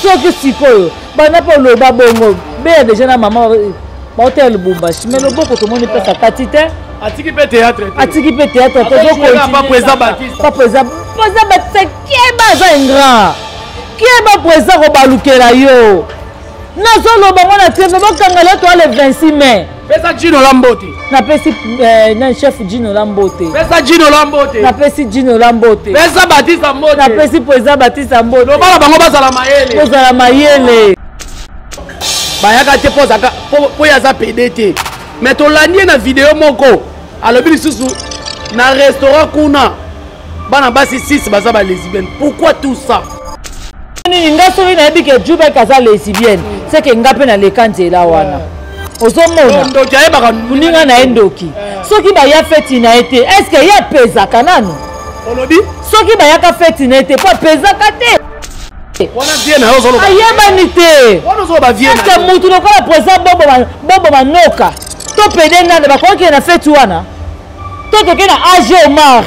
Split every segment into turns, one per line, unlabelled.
soki sikoyo bana po loba bongo be déjà na maman hôtel Lubumbashi mais loboko to moni pesa katite
atiki pe théâtre
tozo ko
pas président Baptiste
qui est bas ingrat qui est bas président ko balukela yo nazoloba mona tiembe bokangala to le 26 mai
pesa Gino Lambote
na pesi na chef Gino Lambote
pesa Gino Lambote
na pesi Gino Lambote
pesa Baptiste Mbote
na pesi président Baptiste Mbote
no bala bango bazala
mayele
bayaka te po ya za PDT mais to lanie na vidéo moko alobi lisusu na restaurant kuna bana basi 6 baza ba lesbienne pourquoi tout ça
nga soki nayebi ke Juba kaza lesbienne c'est que nga pe na lekanzela wana ozomona kuninga na ye ndoki soki baya feti na ye te est ce que ye apezaka nanu
olobi
soki bayaka feti na ye te po apezaka te ayebani te eke mutu lokola président bobo manoka to pede nande bakoki na feti wana to toke na age omar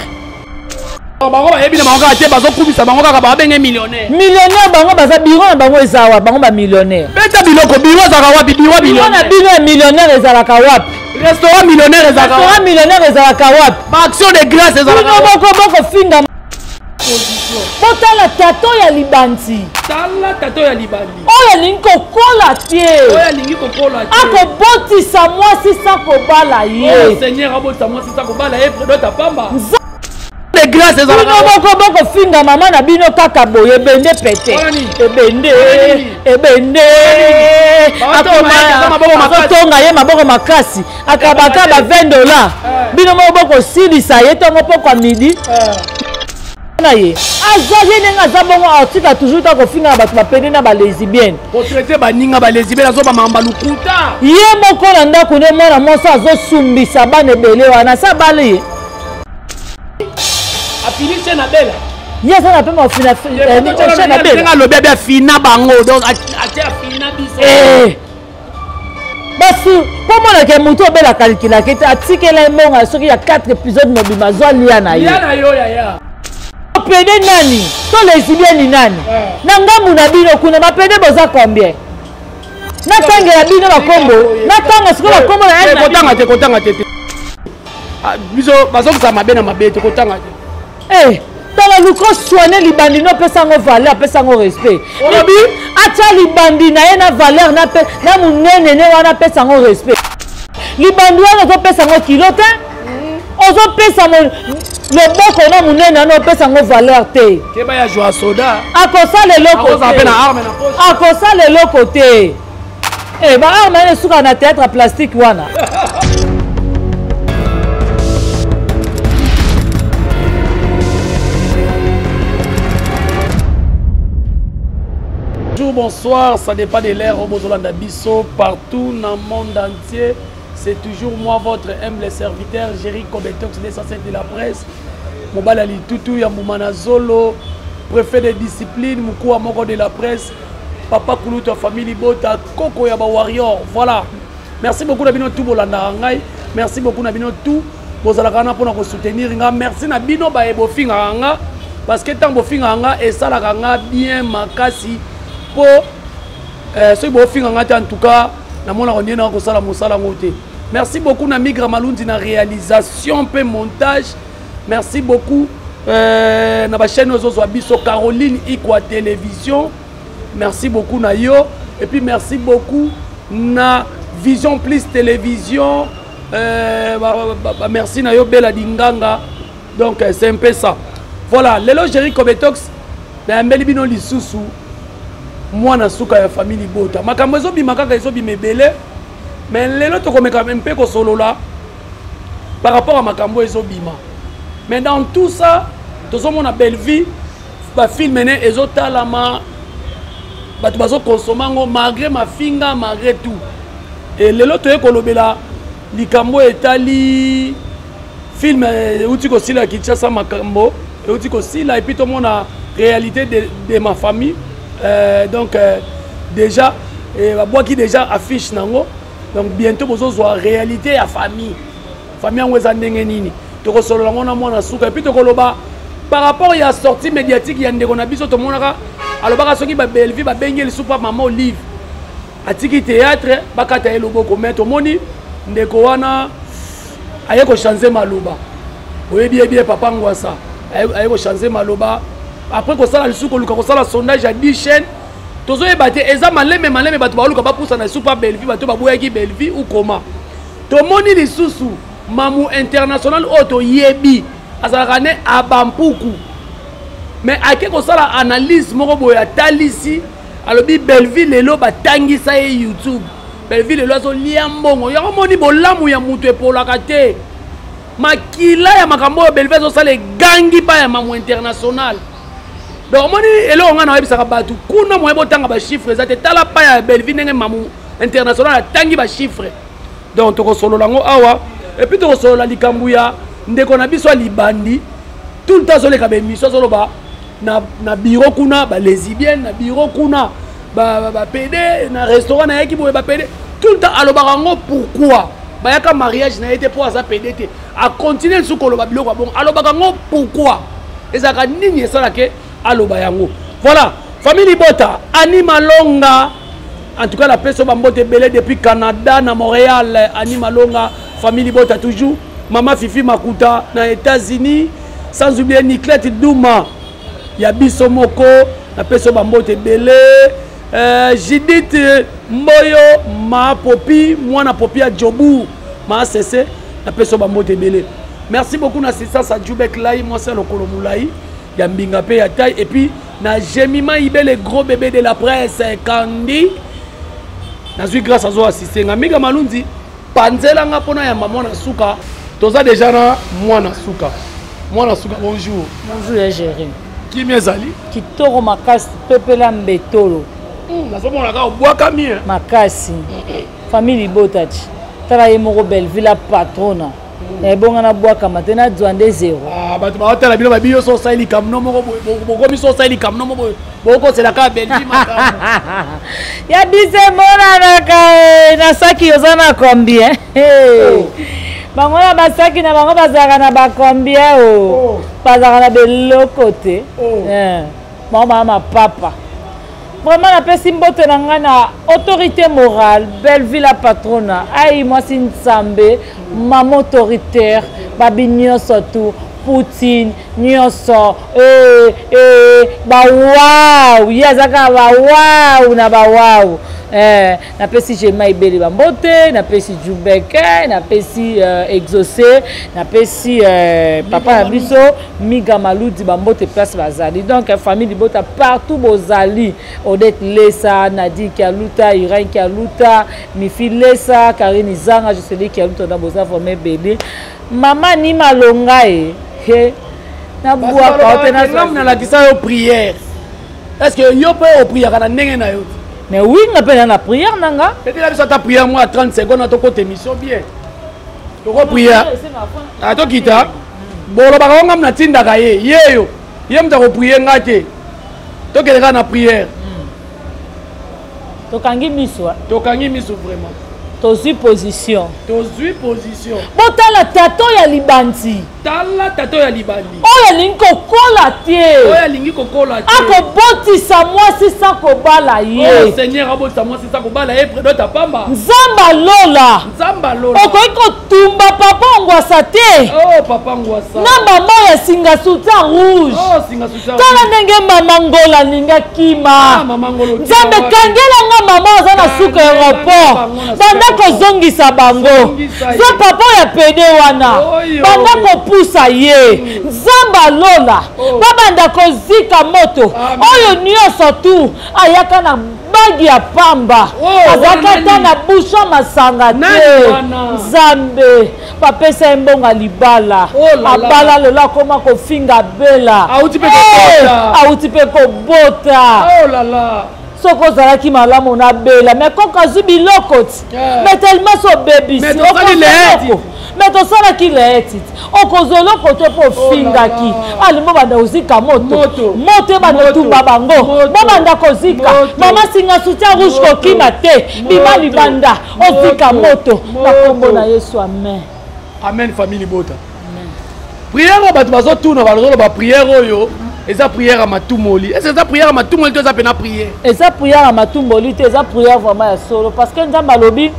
bango bayebi na bango kaka te bazokumisa bango kaka babenge millionnaire
bango baza biro na bango ezawa bango ba millionnaire
beta biloko biro ezalaka wapi biro
na biro ya millionnaire ezalaka wapi
restaurant millionnaire ezalaka
wapi
ba action de grâce ezalaka
boko finga botala tato ya libandi oyo alingi kokola te akobotisa mwasi sa kobala ye boko finga mama na bino kaka boye ebende pete ebende akotonga ye maboko makasi akabaka ba $20 bino moko silisa ye tongo pokwa midi na ye azali ndenge aza bongo atika toujours ta kofinga bato bapende na balesbienne
potraite baninga balesbienne azoba mamba lukuta
ye moko na ndako nde mwana mwasi azosumbisa bana ebele wana sa bale ye
afinishe na bela
ye aza na pema ofina bela
alobi abe afina bango donc atie afina biso
basi mpo monake motu obela kalikilaka ete atikela ye mbongo soki ya 4 épisode mobima azwa lia na ye pede nani to lesbienne nani na ngambu na bino kuna bapede boza combien natangela bino bakombo natanga siko bakombo na
kotanga te biso bazokisa mabe na mabe te kotanga te
tala luko soigner libandi no pesa ngo valeur pesa ngo respect obi acha libandi na ye na valeur na munene ne wana pesa ngo respect libandi wana to pesa ngo kilo te ozo pesa mo loboko na munene no pesa ngo valeur te
keba ya joa soda
akosala eloko te ba arme ne suka na théâtre plastique wana
bonsoir, ça dépend de l'ère au Bozolanda Bisso, partout dans le monde entier. C'est toujours moi, votre humble serviteur, Jerry Kobetox, l'essentiel de la presse. Mobala Litutu, Yamoumana Zolo, préfet de discipline, Moukou Amoko de la presse, Papa Koulouta, famille Bota, Koko Yaba Warrior. Voilà. Merci beaucoup, Nabino Tout Bolanda Rangai. Merci beaucoup, Nabino Tout. Bozalakana pour nous soutenir. Merci, Nabino Baebofinga Ranga. Parce que tant Bofinga Ranga et ça, la Ranga bien makasi. Pour ceux qui ont en tout cas, merci beaucoup Nami Gramalundi na réalisation et montage. Merci beaucoup na ba chaîne Biso Caroline Ikwa Télévision. Merci beaucoup na yo et puis merci beaucoup na Vision Plus Télévision. Merci na yo Bella Dinganga. Donc c'est un peu ça. Voilà, Lelo Jerry Kobetox, na Melibino Lisusu. Moi na suka ya famille Bota makambo ezo bima kaka ezo bima ebele mais lelo to komeka mpe ko solo là par rapport à makambo ezo bima mais dans tout ça tozo mona belle vie ba film né ezo talama ba to bazo consommer ngo malgré ma finga malgré tout et lelo to ekolobela likambo etali film uti ko sila Kinshasa makambo uti ko sila et puis to mona réalité de ma famille. Donc déjà bois qui déjà affiche nango donc bientôt bozo zo réalité ya famille en weza ndenge nini to solo ngo na mona suka et puis to koloba par rapport à la sortie médiatique ya ndeko na biso to monaka alobaka soki babelvi babengeli supa mama Olive atiki théâtre bakata ye loboko mais tomoni ndeko wana aye ko changer maloba oyebi bien papa ngwasa aye ko changer maloba après ko sala lisuko luka ko sala sondage à 10 chaînes tozoyeba te eza maleme bato baluka bapusa na supa belvi bato baboyaki belvi ou comment tomoni lisusu mamu international oto yebi azalaka ne abampuku mais ake ko sala analyse moko boya talisi alobi belvi lelo batangisa ye YouTube belvi lelo azo lia mbongo yango moni bolamu ya mutu epolaka te makila ya makambo ya belvi azo sala gangi pa ya mamu international donc moni elo nga na webisaka batu kuna moyebo tanga ba chiffres za te tala pa ya belvi ndenge mamu international atangi ba chiffres donc toko solo lango awa et puis toko solo la likambu ya ndeko na biso libandi tout le temps zo le ka be mission zo ba na bureau kuna ba lesbienne na bureau kuna ba PD na restaurant na yaki boye ba PD tout le temps alobaka ngo pourquoi ba yaka mariage na été pour asa PD te a continuer sous koloba biloko bon alobaka ngo pourquoi ezaka nini esala ke aloba yango voilà famille Bota Anima Longa en tout cas la personne bambote belé depuis Canada na Montréal Anima Longa famille Bota toujours maman Fifi Makuta na États-Unis sans oublier Niklette Douma ya biso moko na peso bambote belé Judith Mboyo ma popi mwana popi ya Jobu ma cessé na peso bambote belé merci beaucoup na assistance à Djoubek Lai moi c'est le Kolomulai ya mbinga pe ya taille et puis na Jemima Ibe le gros bébé de la presse Kandi na suis grâce à zo assister ngamiga malunzi panzela nga pona ya maman na suka toza déjà na mwana suka bonjour
bonjour Jérémy
qui mezali
kitoko makasi pepela mbetolo
nazomona ka obwaka mie
makasi famille Botati tala ye moko Belleville patrona na ebonga na bwaka matena zwande zero
bato baotala bino babiyo so saili kamno moko bokomi so saili kamno moko bokosela ka Belleville makambo
ya bise monanaka na saki oza na combien bango na basaki na bango bazalaka na bacombien o bazalaka na beloko te bango mapapa vraiment napesi mbote na ngai na autorité morale Belleville patrona ai mwasi nzambe mama autoritaire babi nyonso tu Poutine nyonso bawaw ye azaka bawaw na bawaw napesi Jema Ibele bambote napesi Djoubeke napesi exaucé napesi papa na biso Miga Maludi bambote place bazali donc famille Bota partout bozali Odette Lesa Nadi Kialuta Irene Kialuta Mifi Lesa Karine Zanga je sais qui Kialuta na boza formé bébé maman ni malonga na boa pa
na la kisa yo prière est-ce que yo peut prière na ndenge na yo
mais oui on appelle la prière nanga
c'était la ta prière moi 30 secondes à ton côté mission bien to ko prière a to kita bolo ba ngam na tinda ka yeyo ye mta ko prière ngate to keleka na prière
to kangi miso
vraiment
tozui position
botala
tato ya libandi oyo alingi kokola te akobotisa mwasi sa kobala ye nzambe alola okoki kotumba papa ngwasa te na mama ya singasuta rouge tala ndenge mama ngola alinga kima nzambe kangelanga mama aza na suka aéroport kozongisa bango za papa ya pede wana banda kopusa ye nzamba alola babanda kozika moto oyo nyonso tu ayaka na bagi ya pamba azalaka ta na busha masanga te nzambe bapesa mbonga libala abala lelo akoma kofinga bela auti mpe kobota soko ozalaki malamu na bela mais koko azwi biloko ti mais tellement so bebisi mais tosalaki leeti okozwa eloko te mpo ofingaki alimbo banda kozika moto ebanda otumba bango bobanda kozika mama singa soutien rouge kokima te bima libanda ozika moto na kombo na Yesu amen
amen famille Bota prière bato bazotuna balozoloba prière oyo eza prière à Matumboli. Est-ce que eza prière à Matumboli to eza pena prière?
Eza prière à Matumboli te eza prière vraiment ya solo parce que nzamba lobi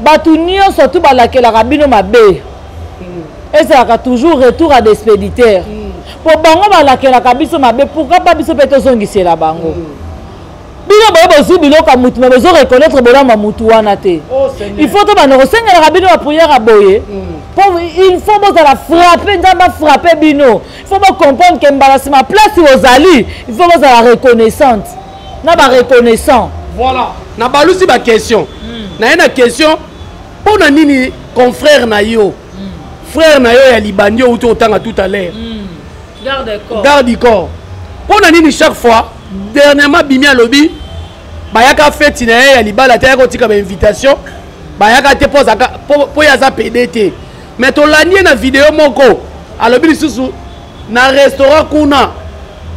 batu nyonso tu balakelaka bino mabe. Ezalaka toujours retour à d'expéditaire. Pour bango balakelaka biso mabe pourquoi pas biso pe tozongisela bango. Bino boye bozu biloko mutu mais bozo reconnaître bolamba mutu wana te. Il faut to bana kosengela bino ba prière à boye. Il faut que la frapper, frapper bino. Il faut comprendre que ma place aux alliés, il faut que la reconnaissante. Na ba reconnaissant.
Voilà. Na balusi ba question. Na une question pour na nini confrère na yo. Frère na yo ya Libanio ou tout à l'heure.
Garde corps.
Garde corps. Pour na nini chaque fois dernièrement bimia lobby bayaka fête na ya Libala ta ko tika ba invitation. Bayaka te pose pour ya za PDT. Mais tu l'as dit dans la vidéo moko alobi susu na restaurant kuna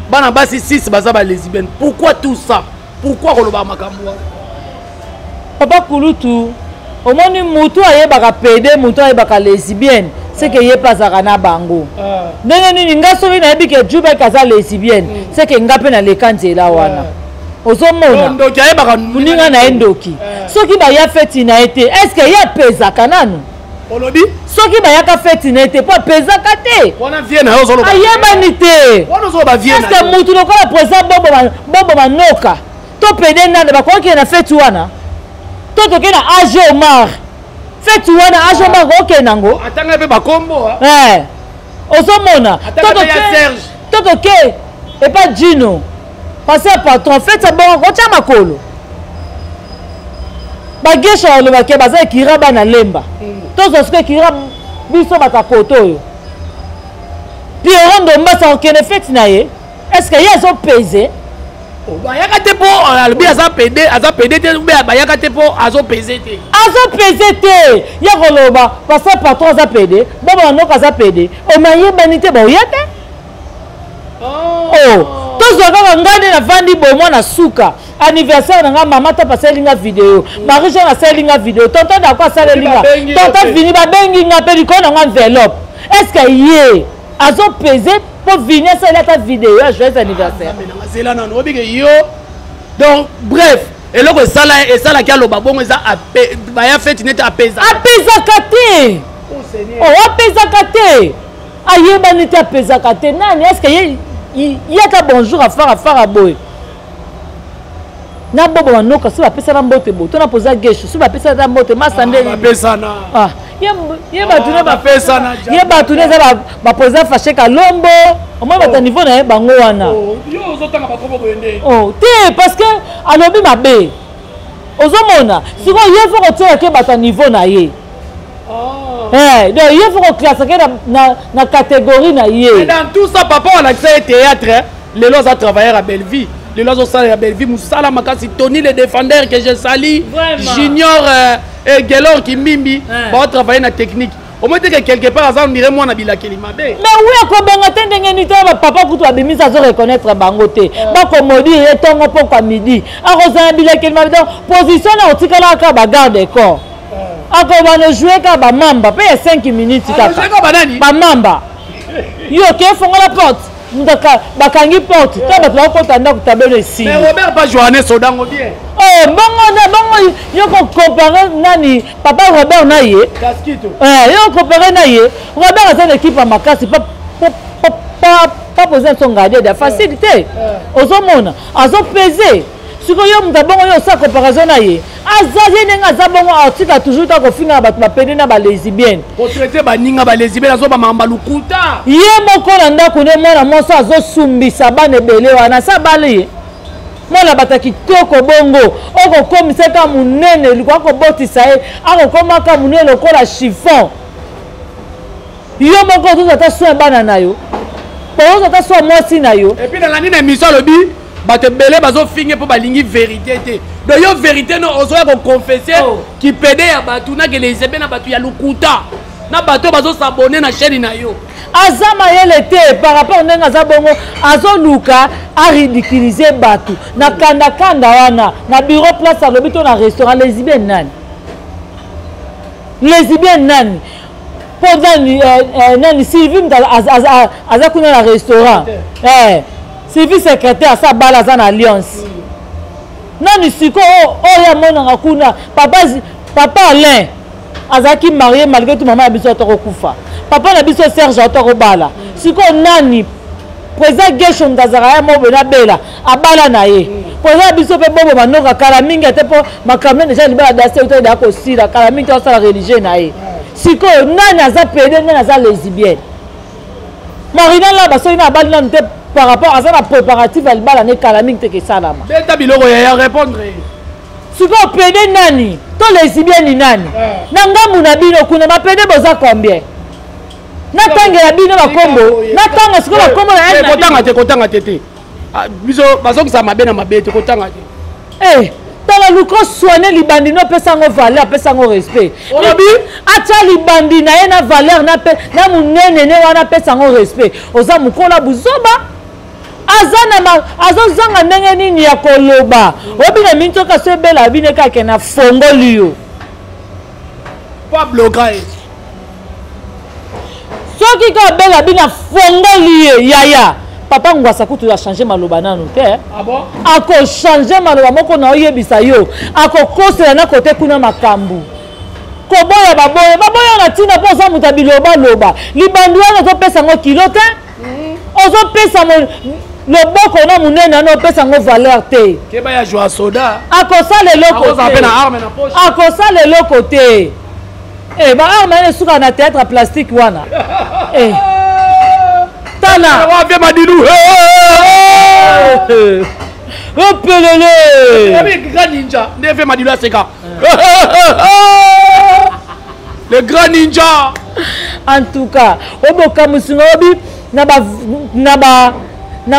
bana basi 6 baza ba lesbienne. Pourquoi tout ça? Pourquoi koloba makambo?
Papa Kulutu au moins mutu ayebaka PD mutu ayebaka lesbienne c'est que yé pas na bango. Ndenge nini ngasobi na yebi ke juba kaza lesbienne c'est que ngape na lekanzela wana. Ozomona
ndoki ayebaka
muninga na endoki. Soki ba ya feti na été est-ce que ya pesa kananu?
Olobi
soki bayaka feti nete po pezaka te
wana vie na yo zolo
ayebani te
wana zo ba vie na
est-ce que mutu lokola président bobo manoka to pede nande bakoki na feti wana to toke na age Omar feti wana age Omar oke nango
atanga pe bakombo
ozomona to toke et pas Gino parce que patron feti bon ko tia makolo bagesha le bake baza kira bana lemba tozo ce kira biso batakoto yo puis rondo mbasa okene fete na ye est-ce que yezo peser
bayaka te po albi aza pede te bayaka te po azo peser
te ya koloba parce que patron aza pede baba noka aza pede o maye banité ba oyate tozo kaka ngane na vandi bomo na suka anniversaire na nga mama ta passer nga vidéo Marie-Jean a passer nga vidéo tonton da quoi ça linga tonton vini ba bengi nga pe diko na enveloppe est-ce que yé azo peser pour venir ça la vidéo à joyeux anniversaire
c'est là non obike yo donc bref et loko sala ki aloba bongo eza ba ya fête net apesa
kate apesa kate ayeba nete apesa kate nani est-ce que yaka bonjour à faire à boy na bobo manoka si bapesa na mbote bo to na poza gesho si bapesa na mbote masande
bapesa na
ye batune bapesa na ye batune za bapoza fâché kalombo au moins bata niveau na bango wana
yo ozotanga bakobo boyende
te parce que alobi mabe ozomona siko ye faut que tu bata niveau na ye donc il faut qu'on classe na catégorie na ye.
Mais dans tout ça papa on a fait théâtre les lois à travailler à Belleville les lois au salaire à Belleville Moussala Makasi Tony le défendeur que je salue Junior et Gelor qui mimbi va travailler na technique au moins que quelque part ça on dirait moi na bilakeli mabe
mais oui ko banga tendenge ni ta papa kutu abimisa zo reconnaître bangote ba ko modi et tongo poko midi a rosa bilakeli mabe position na otikala ka ba garde corps ako bana jouer ka ba mamba pe 5 minutes kaka ba mamba yo ke fonga la porte ndaka bakangi porte to ba to kota ndako tabelo ici
mais Robert pas Johannes Sodango bien
bongo yo ko comparer nani papa Robert na ye
Casquito
yo comparer na ye Robert a une équipe à makasi pas poser son garder de facilité ozomona azo peser siko yo mtabongo yo sa comparaison na ye azaje nenga zabongo atika toujours ta ko finga ba pede na ba lesbienne
ko traiter ba ninga ba lesbienne azo ba mamba lukuta
ye moko na ndako ne mwana moso azo sumbisa bane bele wana sa bale mwana bataki toko bongo oko komisa ka munene liko ko botisa ye ako komaka munene lokola chiffon yo moko tout ata soin bana na yo po ata soin mwasi na yo
et puis dans la nina émission lobi bato belé bazo finge pour balingi vérité te donc yo vérité no ozoya ko confesser qui pédé ya bato na que les ebe na bato ya lukuta na bato bazo s'abonner na chaîne na yo
azama yele te par rapport ndenga za bongo azo luka a ridiculiser bato na kanda wana na bureau place à lobito na restaurant lesbienne nani pendant nani Sylvie aza kuna na restaurant Sylvie secrétaire sa bala za na alliance nani siko oya mona kuna papa Alain azaki marié malgré tout maman biso tokokufa papa na biso Serge atokobala siko nani président Gesho Ndazara ya mobe na bela abala na ye président biso pe bobo manoka kala mingi ate po makamne déjà libala dase uto da ko sila kala mingi to sala religieux na ye siko nani aza pédé nani aza lesbienne Marina la baso ina abali na nte par rapport à ça la préparatif elle bala ne kala mingi te ke salama
beta biloko ya répondre
siko pédé nani to lesbienne nani na ngambu na bino kuna ba pédé boza combien natanga ya bino bakombo natanga siko bakombo na
yena kotanga tete biso bazokisa mabe na mabe te kotanga te
tala luko soigner libandi no pesa ngo valeur pesa ngo respect obi acha libandi na ye na valeur na munene ne wana pesa ngo respect oza mukola buzoba azozanga ndenge nini ya koloba obi na mintoka so ebela bine kake na fongoli yo
pas blocage
soki ka bela bina fongoli ye yaya papa ngwasa kutu a changer maloba nanu te
ah bon
ako changer maloba moko na oyebisa yo ako kosela na kote kuna makambu koboya baboya na tina po za muta biloba loba libandu wana to pesa ngo kilo te ozo pesa loboko na munene na pesa ngo valeur te
ke ba ya joa soda
ako sala eloko te ako sala eloko te ba arme ne suka na théâtre plastique wana tala
wa vient Madilou
repelele
avec grand ninja ne fait Madilou à seka le grand ninja
en tout cas oboka musinga obi na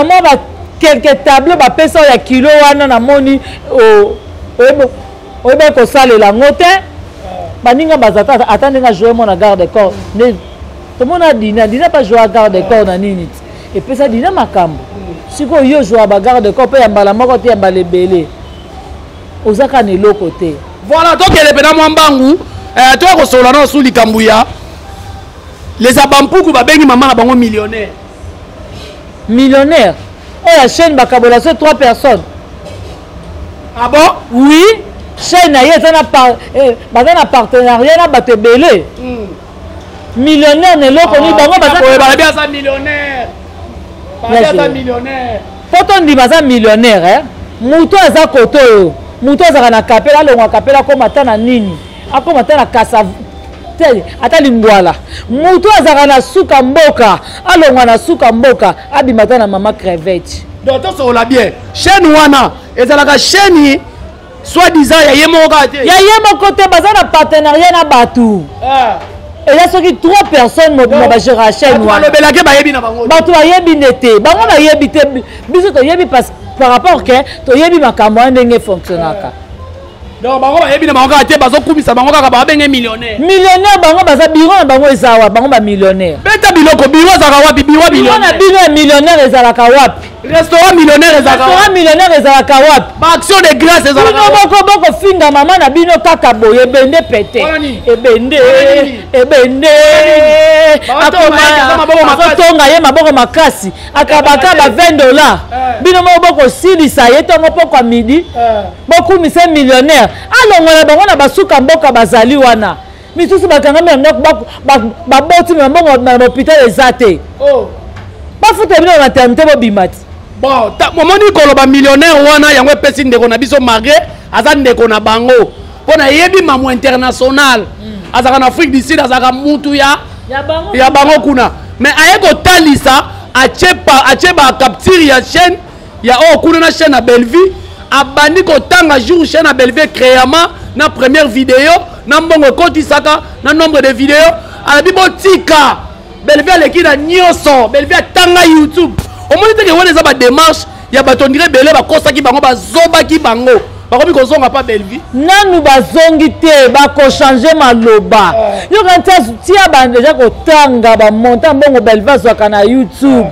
mo ba quelques tableaux ba pesa ya kilo wana na moni obe ko salela ngote baninga bazata atandinga jouer mon garde corps ne tout le monde a dina pas jouer à garde corps na nini et puis ça dina makambo siko yo jouer ba garde corps pe yambala moko te yambala belé ozaka ne lo côté
voilà donc elle est pena mwambangu toi ko sola no suli kambuya les abampuku ba bengi maman na bango millionnaire
oh la chaîne bakabola c'est 3 personnes
ah bon
oui chaîne na yé na partenariat na bato belé millionnaire ne loko ni bango
baza bien ça millionnaire baza millionnaire
poto ndi baza millionnaire muto aza koto muto aza na kapela longwa kapela ko matana nini ako matana kasa te ata lingwala muto aza na suka mboka alongwa na suka mboka abimata na mama crevette
donc to so la bien chaîne wana ezalaka chaîne soit disant ya
yemo te baza na partenariat na batu et là soki 3 personnes mobima ba gérer chaîne
wana belake ba yebi na bango
batu ba yebi nete bango ba yebi te biso to yebi par rapport que to yebi makambo ndenge fonctionnaka
donc bango ba yebi na bango te bazo kumisa bango kaka ba benge millionnaire
bango baza biro na bango ezawa bango ba millionnaire
beta biloko biro zaka wapi biro millionnaire
na biro millionnaire ezalaka wapi
restaurant millionnaire
ezalaka wapi
ba action de grâce ezalaka
boko finga mama na bino kaka boye ebende pete ebende akotonga ye maboko makasi akabaka ba $20 bino boko silisa ye tongo poko midi bokumisa millionnaire alongola bango na basuka mboka bazali wana misusu bakangami baboti mabongo na hôpital eza te bafuta bino maternité bobimati
bon momoni koloba millionnaire wana yango epesi ndeko na biso mare aza ndeko na bango mpona yebi mamo international azaka na Afrique du Sud azaka mutu ya bango kuna mais aye kotalisa atie bacapture ya chaîne ya oyo kuna na chaîne ya Belleville abandi kotanga jour chaîne ya Belleville créama na première vidéo na mbongo ekotisaka na nombre de vidéo alabi botika Belleville aleki na nyonso Belleville atanga YouTube omoni teke wana eza badémarche ya bato ndire bele bakosaki bango bazobaki bango bakomi kozonga pa Belleville
nanu bazongi te bakochange maloba yoka tia bandeja kotanga bamonta mbongo Belleville azwaka na YouTube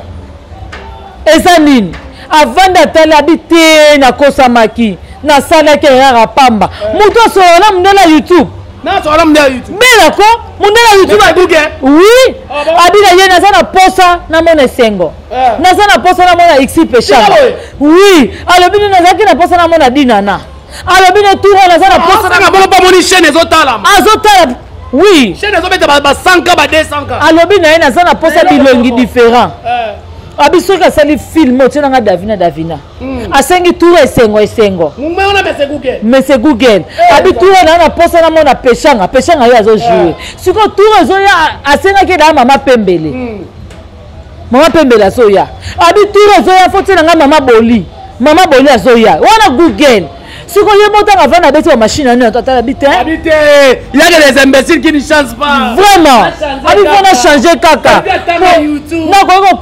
eza nini avanda atala abi te nakosamaki nasalaki erara pamba moto asolona mondela YouTube
Na so ala mundela YouTube.
Bela ko mundela YouTube
abuke.
Oui. Abila ye na sana posa na mona sengo. Na sana posa na mona XP Changa. Oui. Alobini na zaki na posa na mona dinana. Alobini tour na sana posa
na bolo pa moni chaîne ezotala.
Azotala. Oui.
Chaîne ezobeta ba 100K ba 200K.
Alobini na ye na sana posa bilongi différent. Abiso ka sali film otina nga Davina. Asengi tour esengo.
Mumeona Google.
Mese Google. Abi tour na posa na mona Pechanga yo azo jouer. Siko tour ezo ya asenga ke da mama Pembele. Mama Pembele azo ya. Abi tour ezo ya fotina nga mama Boli. Mama Boli azo ya. Wana Google. Siko ye mota nga vana beti wa machine na tata habite.
Habite. Il y a des imbéciles qui ne changent pas.
Vraiment. Abi vana changer kaka. Na ko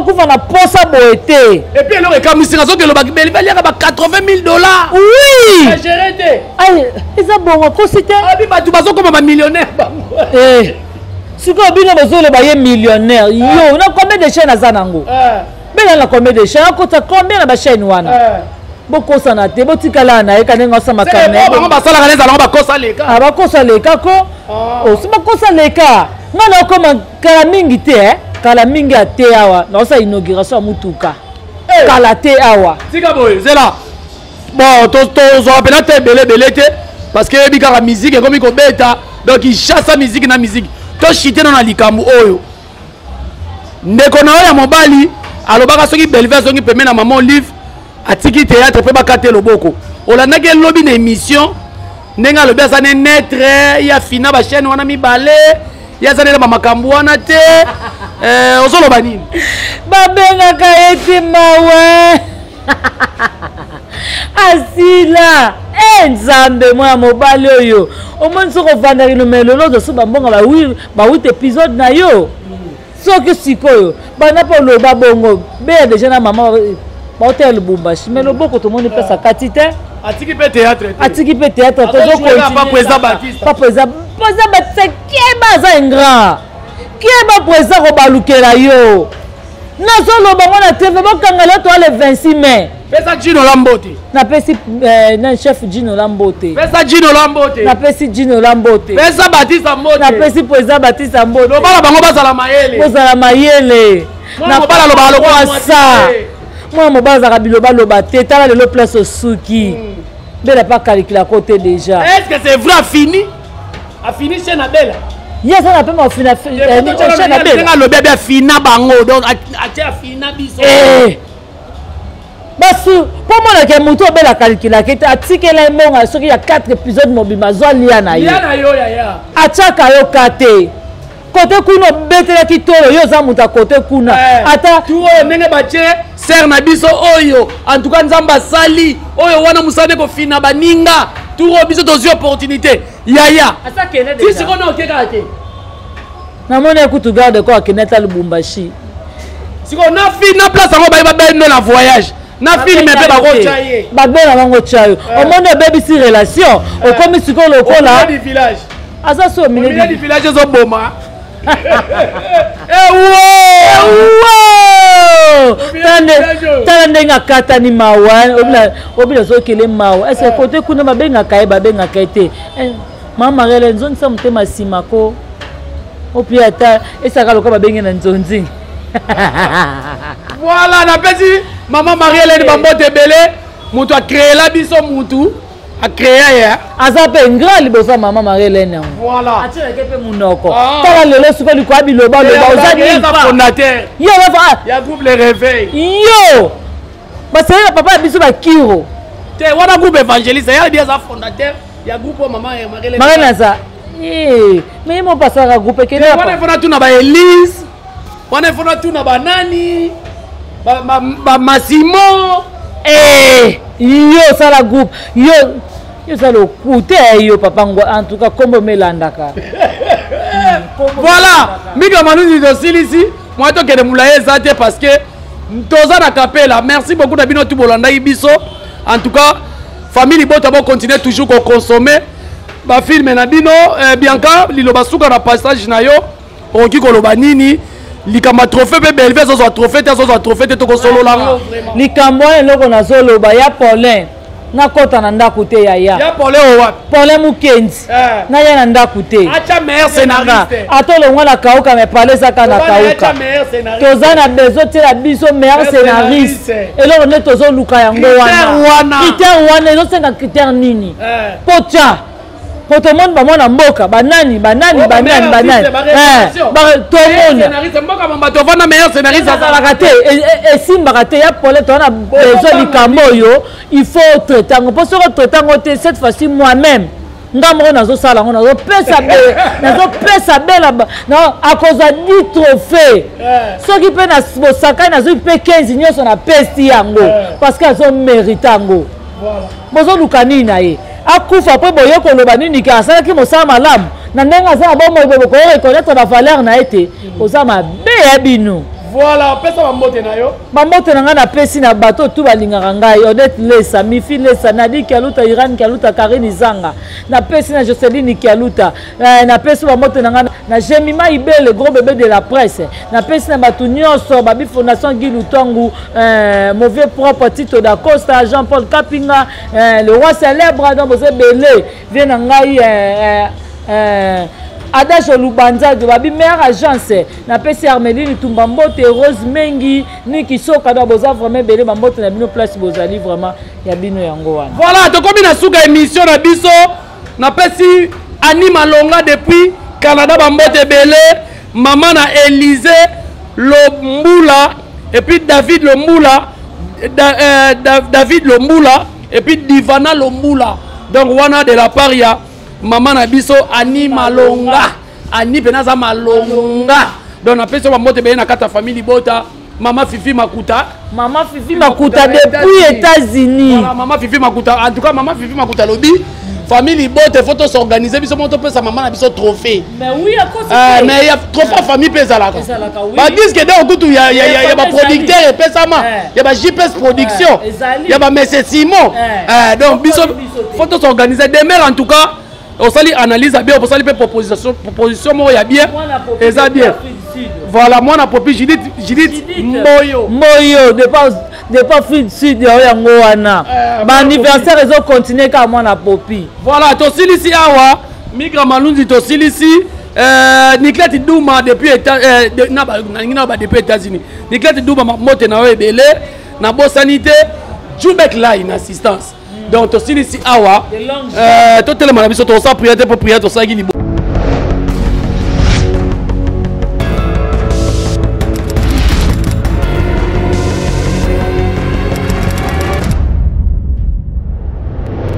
kufa na posa boete.
Et puis alors comme si raison que le bac il y a $80,000.
Oui.
Géré.
Ay, eza bongo ko cité.
Abi ba tu bazo comme un millionnaire.
Siko bino bozo le baye millionnaire. Yo, na combien de chaînes azanango? Bela na combien de chaînes? Ko ta combien na ba chaîne wana? Boko sana te botikala na ye kanenga sama kamera.
C'est bon, ba sala kaneza na ba kosa leka.
Ah ba kosa leka ko. Oh, si ba kosa leka. Ngana ko man kala mingi te kala mingi ate awa. Na osa inauguration mutuka. Kala te awa.
Tika boy, c'est là. Bon, to zo appela te belé te parce que bika la musique comme ko beta donc il chasse sa musique na musique. To chité na likambu oyo. Ndeko na ya mobali alobaka soki belve soki peme na maman livre atiki théâtre pe bakate loboko olandaki elobi na émission ndenge alobi aza ne netre ya fina bachaîne wana mibale ya za nela bamakambo wana te ozoloba nini
babengaka ye te mawe asila nzambe mwana mobali oyo omoni soki ovandaki nomelo ozoso bambonga ba 8 épisode na yo soki sikoyo banda mpo oloba bongo beya deja na mama baotele Lubumbashi mais loboko tomoni pesa kati te
atiki pe théâtre
tozokontinue papa eza batisa kieba aza ingrat kieba po eza kobalukela yo nazoloba ngo na tv bokangela to ale 26 mai
pesa Gino Lambote
napesi na chef Gino Lambote
pesa Gino Lambote
napesi Gino Lambote
pesa Batista Mbote
napesi po eza Batista Mbote
lobala bango bazala
mayele
na bala lobala kwa
sa moi mobala zaka biloba loba te tala lelo place osuki bela pas calculer côté déjà
est-ce que c'est vrai a fini chez Nabela
yes on a pas ma fina chez Nabela
nga lo bébé fina bango donc atia fina biso
basu pour moi que muto bela calculer que atikela mbonga soki ya 4 épisodes mobima zwa lia na yo
ya
ataka yo kate côté kuna betela kitolo yo za muta côté kuna ata
tu ndenge bache ser na biso oyo en tout cas nzamba sali oyo wana musane ko fina baninga tu biso dozi opportunité yaya
asa kene
déjà si kono okeka te
na mona kutu garde ko akineta Lubumbashi
si ko na fina place ngo ba bendo na voyage na film pe ba ko chaye
ba bela bango chayo o mona baby si relation o komi sikolo lokola
du village
asa so
milieu du village zo boma
tala ndenge akatani mawa obila zokele mawa ese kote kuna babengaka ye te mama Marielle nzonisa motema nsima ko opia ata esaka loka babenge na nzonzi
voilà napesi mama Marielle ni bambote ebele moto akréela biso mutu akréa ya
aza pe ngra liboso mama Marielle na
voilà
atireke pe munoko tala lelo suko likwa biloba ozali
fondateur
yo
ya groupe les réveils
yo basala papa biso bakiro
te wana groupe évangéliste ya bien za fondateur ya groupe mama
Marielle naza mais mo pasaka groupe kele
wana fona tuna ba Elise wana fona tuna ba nani ba Massimo
yo sala groupe yo sala okute yo papa ngo en tout cas kombo melandaka
voilà mika manuzi de silisi moi to kede mulaye zate parce que toza na kapela merci beaucoup na bino tu bolanda biso en tout cas famille bota ba continuer toujours ko consommer ba film na bino Bianca liloba suka na passage na yo oki koloba nini likamba trophée pe belve zo trophée te to ko solo la
likambo eloko na zoloba ya Paulin na kota na ndako te yaya
ya Paulin wapi
Paulin Mukendi na ya na ndako te
acha meilleur scénariste
atolongwa na kauka me parler saka na kauka toza na besoin tela biso meilleur scénariste eloko nde tozoluka yango wana critère wana ezosenga critère nini potia po to monde bamona mboka banani
scénariste mboka mambato vana meilleur scénariste
azalaka te esimbaka te ya pole tona besoin likambo oyo il faut traiter yango mpo soki traiter yango te cette fois-ci moi-même nga moko nazosala yango nazopesa bela akozwa 10 trophée soki mpe na bosakani nazwi mpe 15 nyonso napesi yango parce que azomérite yango bozoluka nini na ye akufa mpe boye koloba nini ke asalaki mosala malamu na ndenge asala bomoi boye koreconnaître bavaleur na ye te oza mabe ya bino
voilà pesa bambote na yo
bambote na ngai napesi na bato tu balingaka ngai Odette Lesa Mifi Lesa Nadi Kialuta Iran Kialuta Karine Zanga napesi na Joseline Kialuta napesi bambote na ngai na Jemima Ibele gros bébé de la presse napesi na bato nyonso babi fondation Guy Lutongu mauvais propre Tito da Costa Jean-Paul Kapinga le roi célèbre donc vous belé vient na ngai Adage Lubanza de babi meilleure agence na pesi Armeline Tumbambote Rose Mengi Niki Soka do boza vraiment belé bambote na bino place bozali vraiment ya bino yango wana
voilà to komi na suka émission na biso na pesi Anima Longa depuis Canada bambote belé maman na Élysée Lombula et puis David Lombula David Lombula et puis Divana Lombula donc wana de la paria maman na biso Anima Longa ani penaza malonga donc na peso bamote be na kata famille bota maman Fifi Makuta depuis États-Unis voilà maman Fifi Makuta en tout cas maman Fifi Makuta lobby famille bote photo s'organiser biso monto pesa maman na biso trophée
mais oui à cause
mais il y a trophée famille pesa là ba disque de okutu ya ba producteur et pesa ma ya ba JPS production ya ba Monsieur Simon donc biso photo s'organiser demain en tout cas on sali analyse bien on sali proposition mo ya bien et ça bien voilà moi na popi Judith Moyo
de pas fit sud yango wana ba anniversaire ezo continuer ka moi na popi
voilà to silisi awa migra malunzi to silisi Nikleti Douma depuis depuis États-Unis Nikleti Douma mote na ebele na bo sanité Jubek là une assistance donc to silisi awa to tellement na biso to sa prière pour prière to sa gi